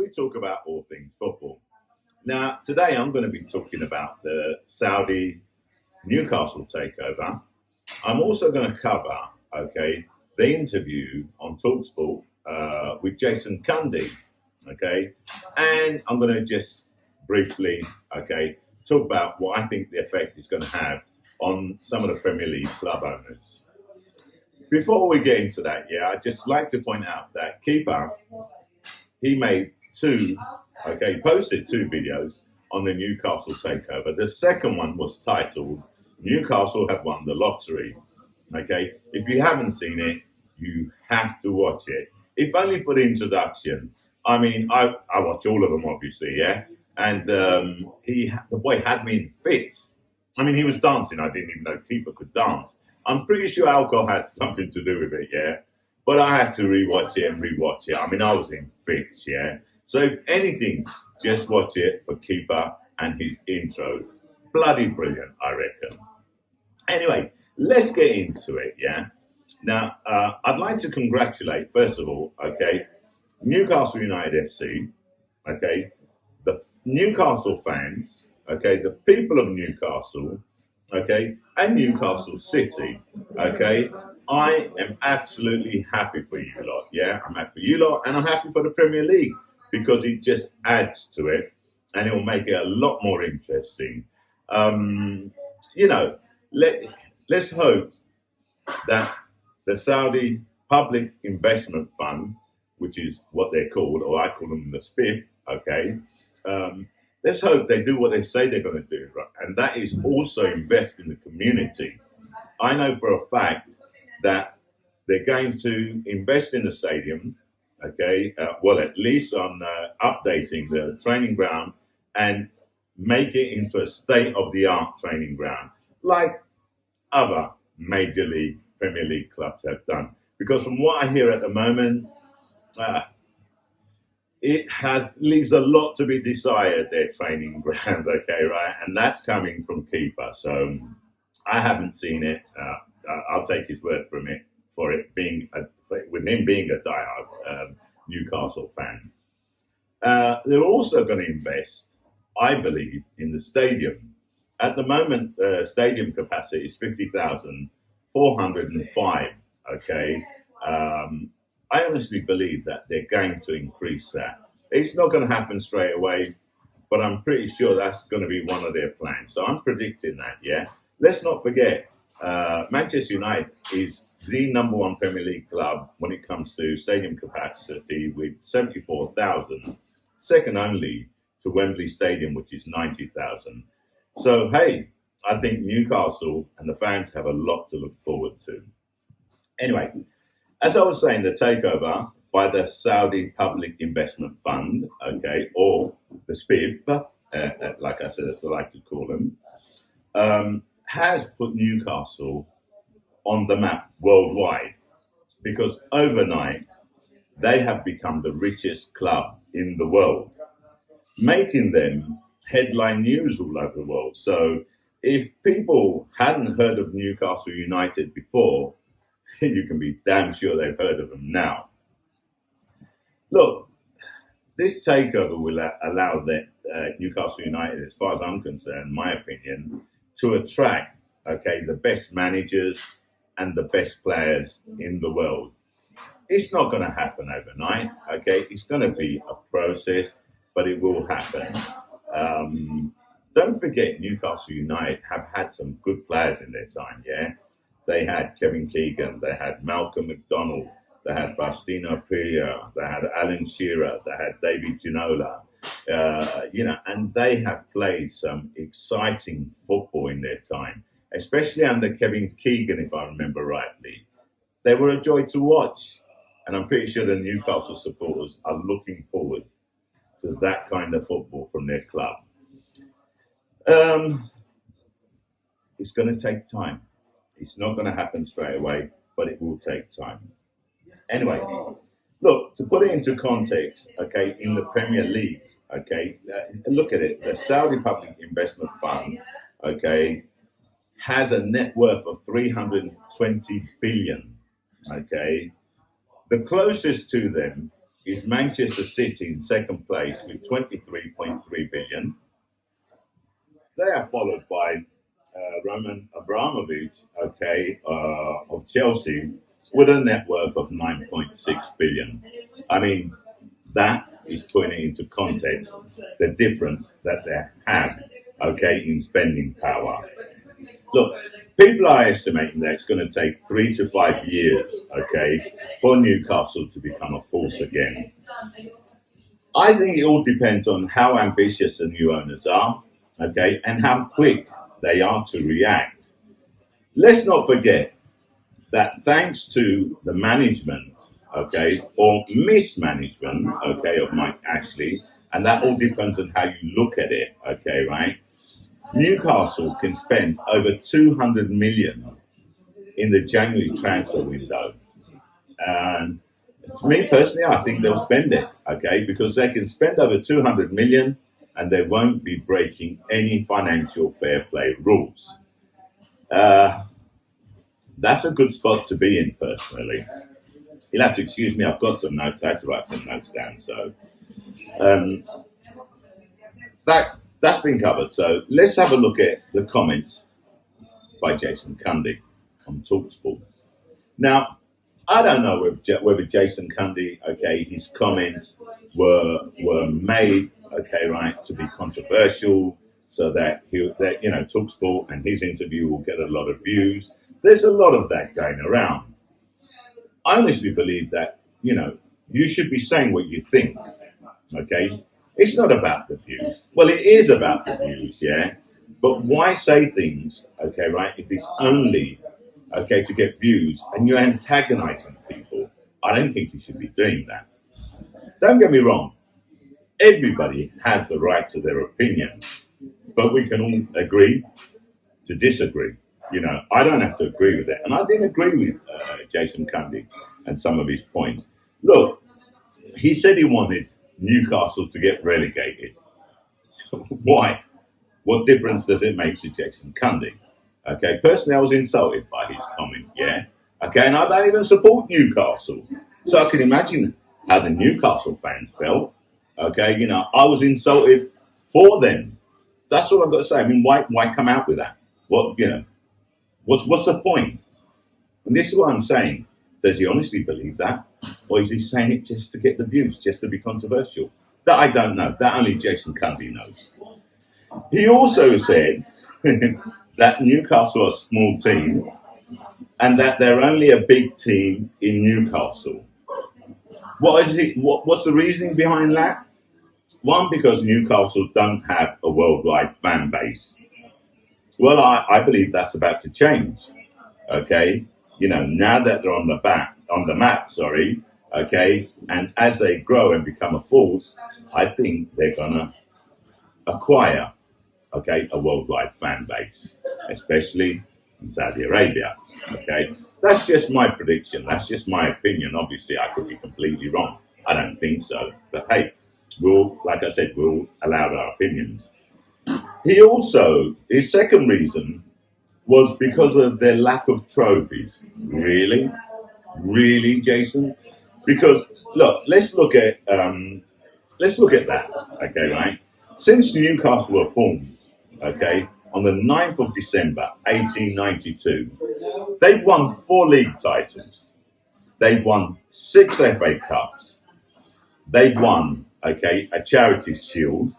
we talk about all things football. Now, today I'm going to be talking about the Saudi Newcastle takeover. I'm also going to cover, okay, the interview on TalkSport with Jason Cundy, okay, and I'm going to just briefly, okay, talk about what I think the effect is going to have on some of the Premier League club owners. Before we get into that, I'd just like to point out that Keeper, he made posted two videos on the Newcastle takeover. The second one was titled, Newcastle have won the lottery. Okay, if you haven't seen it, you have to watch it. If only for the introduction. I mean, I watch all of them, obviously, yeah? And the boy had me in fits. I mean, he was dancing. I didn't even know Keeper could dance. I'm pretty sure alcohol had something to do with it, yeah? But I had to rewatch it. I mean, I was in fits, yeah? So if anything, just watch it for Keeper and his intro. Bloody brilliant, I reckon. Anyway, let's get into it, yeah? Now, I'd like to congratulate, first of all, okay, Newcastle United FC, okay, the Newcastle fans, okay, the people of Newcastle, okay, and Newcastle City, okay. I am absolutely happy for you lot, yeah? I'm happy for you lot, and I'm happy for the Premier League because it just adds to it, and it will make it a lot more interesting. Let's hope that the Saudi Public Investment Fund, which is what they're called, or I call them the SPIF, okay, let's hope they do what they say they're going to do, right? And that is also invest in the community. I know for a fact that they're going to invest in the stadium, okay, at least on updating the training ground and make it into a state-of-the-art training ground, like other Major League, Premier League clubs have done. Because from what I hear at the moment, it leaves a lot to be desired, their training ground, okay, right? And that's coming from Keeper. So I haven't seen it. I'll take his word for it being with him being a diehard Newcastle fan. They're also going to invest, I believe, in the stadium. At the moment, the stadium capacity is 50,405. Okay. I honestly believe that they're going to increase that. It's not going to happen straight away, but I'm pretty sure that's going to be one of their plans. So I'm predicting that, yeah. Let's not forget, Manchester United is the number one Premier League club when it comes to stadium capacity with 74,000, second only to Wembley Stadium, which is 90,000. So, hey, I think Newcastle and the fans have a lot to look forward to. Anyway, as I was saying, the takeover by the Saudi Public Investment Fund, okay, or the SPIF, like I said, as I like to call them, has put Newcastle on the map worldwide because overnight they have become the richest club in the world, making them headline news all over the world. So if people hadn't heard of Newcastle United before, you can be damn sure they've heard of them now. Look, this takeover will allow Newcastle United, as far as I'm concerned, my opinion, to attract, okay, the best managers and the best players in the world. It's not going to happen overnight, okay? It's going to be a process, but it will happen. Don't forget, Newcastle United have had some good players in their time, yeah? They had Kevin Keegan, they had Malcolm McDonald, they had Faustino Pia, they had Alan Shearer, they had David Ginola, and they have played some exciting football in their time, especially under Kevin Keegan, if I remember rightly. They were a joy to watch, and I'm pretty sure the Newcastle supporters are looking forward to that kind of football from their club. It's going to take time. It's not going to happen straight away, but it will take time. Anyway, look, to put it into context, okay, in the Premier League, okay, look at it. The Saudi Public Investment Fund, okay, has a net worth of 320 billion, okay. The closest to them is Manchester City in second place with 23.3 billion. They are followed by Roman Abramovich, of Chelsea, with a net worth of 9.6 billion. I mean, that is putting it into context the difference that they have, in spending power. Look, people are estimating that it's going to take 3 to 5 years, for Newcastle to become a force again. I think it all depends on how ambitious the new owners are, and how quick they are to react. Let's not forget that thanks to the management, or mismanagement, of Mike Ashley, and that all depends on how you look at it, right? Newcastle can spend over 200 million in the January transfer window. And to me personally, I think they'll spend it, because they can spend over 200 million and they won't be breaking any financial fair play rules. That's a good spot to be in, personally. You'll have to excuse me, I've got some notes. I had to write some notes down. So that's been covered. So let's have a look at the comments by Jason Cundy on TalkSport. Now, I don't know whether Jason Cundy, his comments were made, to be controversial, so that TalkSport and his interview will get a lot of views. There's a lot of that going around. I honestly believe that, you should be saying what you think, It's not about the views. Well, it is about the views, yeah? But why say things, if it's only, to get views and you're antagonizing people? I don't think you should be doing that. Don't get me wrong. Everybody has the right to their opinion, but we can all agree to disagree. I don't have to agree with it. And I didn't agree with Jason Cundy and some of his points. Look, he said he wanted Newcastle to get relegated. Why? What difference does it make to Jason Cundy? Personally, I was insulted by his comment, yeah? And I don't even support Newcastle. So I can imagine how the Newcastle fans felt. I was insulted for them. That's all I've got to say. I mean, why come out with that? What's the point? And this is what I'm saying. Does he honestly believe that? Or is he saying it just to get the views, just to be controversial? That I don't know. That only Jason Cundy knows. He also said that Newcastle are a small team and that they're only a big team in Newcastle. What's the reasoning behind that? One, because Newcastle don't have a worldwide fan base. Well, I believe that's about to change. Now that they're on the map, and as they grow and become a force, I think they're gonna acquire, a worldwide fan base, especially in Saudi Arabia. That's just my prediction. That's just my opinion. Obviously, I could be completely wrong. I don't think so. But hey, we'll allow our opinions. His second reason was because of their lack of trophies. Really? Really, Jason? Because, look, let's look at that, right? Since Newcastle were formed, on the 9th of December, 1892, they've won 4 league titles. They've won 6 FA Cups. They've won, a Charity Shield.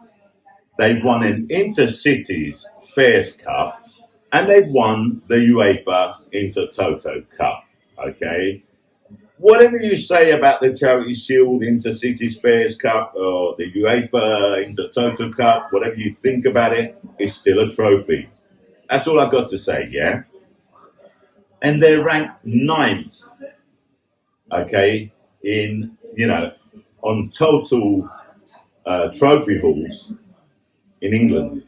They've won an Intercities Fairs Cup. And they've won the UEFA Intertoto Cup, Whatever you say about the Charity Shield, Intercities Fairs Cup, or the UEFA Intertoto Cup, whatever you think about it, it's still a trophy. That's all I've got to say, yeah? And they're ranked 9th, on total trophy hauls in England,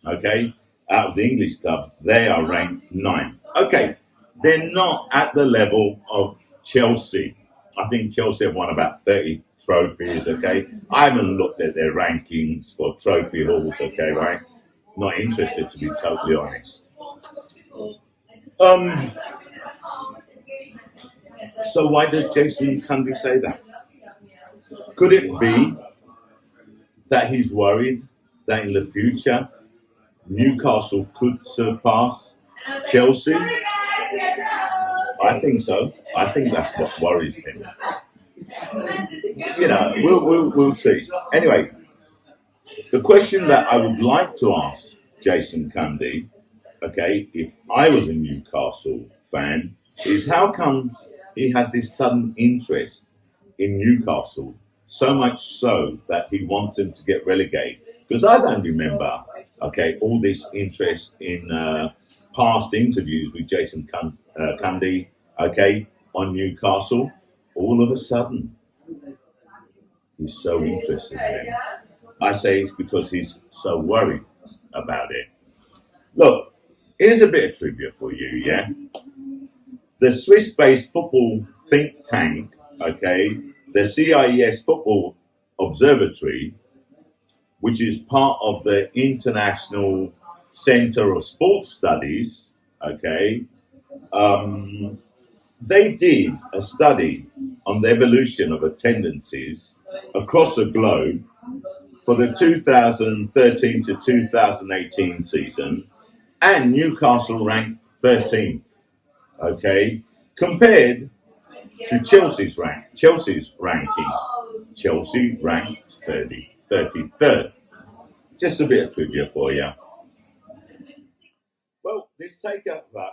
Out of the English clubs, they are ranked 9th. They're not at the level of Chelsea. I think Chelsea have won about 30 trophies, I haven't looked at their rankings for trophy hauls, right? Not interested, to be totally honest. So why does Jason Cundy say that? Could it be that he's worried that in the future Newcastle could surpass Chelsea? I think so. I think that's what worries him. We'll see. Anyway, the question that I would like to ask Jason Cundy, okay, if I was a Newcastle fan, is how comes he has this sudden interest in Newcastle, so much so that he wants them to get relegated? Because I don't remember, okay, all this interest in past interviews with Jason Cundy, okay, on Newcastle. All of a sudden, he's so interested in them. I say it's because he's so worried about it. Look, here's a bit of trivia for you, yeah? The Swiss-based football think tank, okay, the CIES Football Observatory, which is part of the International Center of Sports Studies, okay, they did a study on the evolution of attendances across the globe for the 2013 to 2018 season, and Newcastle ranked 13th, okay, compared to Chelsea's ranking. Chelsea ranked 33rd. Just a bit of trivia for you. Well, this takeover,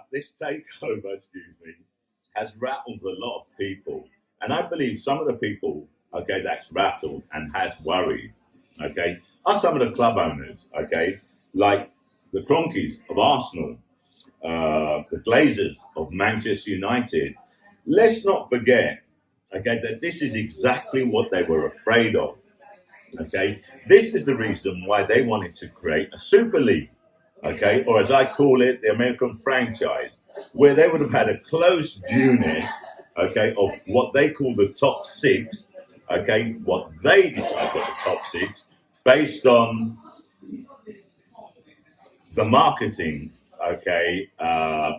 has rattled a lot of people. And I believe some of the people, okay, that's rattled and has worried, okay, are some of the club owners, okay, like the Cronkies of Arsenal, the Glazers of Manchester United. Let's not forget, okay, that this is exactly what they were afraid of, okay. This is the reason why they wanted to create a Super League, okay, or as I call it, the American franchise, where they would have had a closed unit, okay, of what they call the top six, okay, what they decide what the top six, based on the marketing, okay,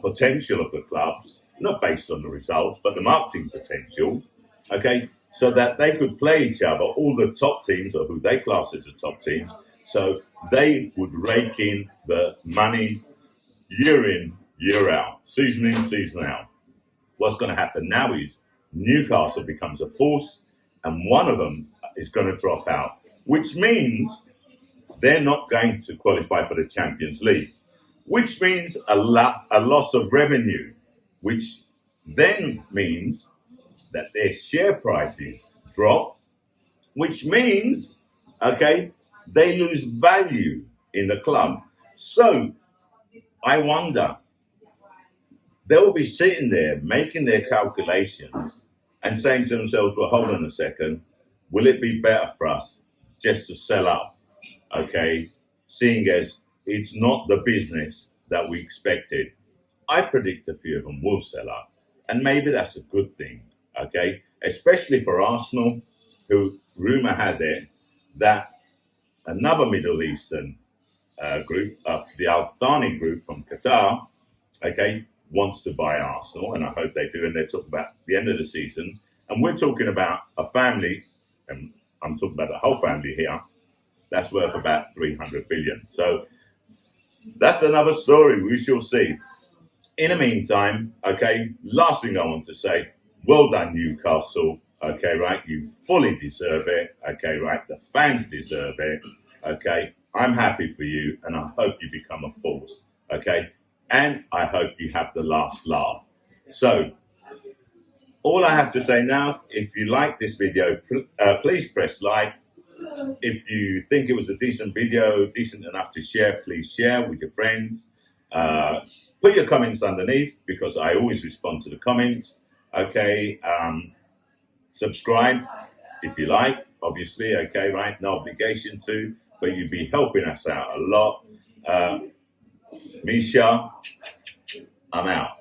potential of the clubs, not based on the results, but the marketing potential, okay, so that they could play each other, all the top teams, or who they class as the top teams, so they would rake in the money year in, year out, season in, season out. What's going to happen now is Newcastle becomes a force, and one of them is going to drop out, which means they're not going to qualify for the Champions League, which means a loss of revenue, which then means that their share prices drop, which means, okay, they lose value in the club. So I wonder, they'll be sitting there making their calculations and saying to themselves, well, hold on a second, will it be better for us just to sell up, okay, seeing as it's not the business that we expected? I predict a few of them will sell up, and maybe that's a good thing, okay, especially for Arsenal, who rumour has it that another Middle Eastern group, the Al Thani group from Qatar, okay, wants to buy Arsenal, and I hope they do, and they're talking about the end of the season, and we're talking about a family, and I'm talking about the whole family here, that's worth about 300 billion. So that's another story, we shall see. In the meantime, okay, last thing I want to say, well done Newcastle, okay, right, you fully deserve it, okay, right, the fans deserve it, okay, I'm happy for you, and I hope you become a force, okay, and I hope you have the last laugh. So, all I have to say now, if you like this video, please press like. If you think it was a decent video, decent enough to share, please share with your friends. Put your comments underneath, because I always respond to the comments. Okay, subscribe if you like, obviously, okay, right, no obligation to, but you'd be helping us out a lot. Me, Shah, I'm out.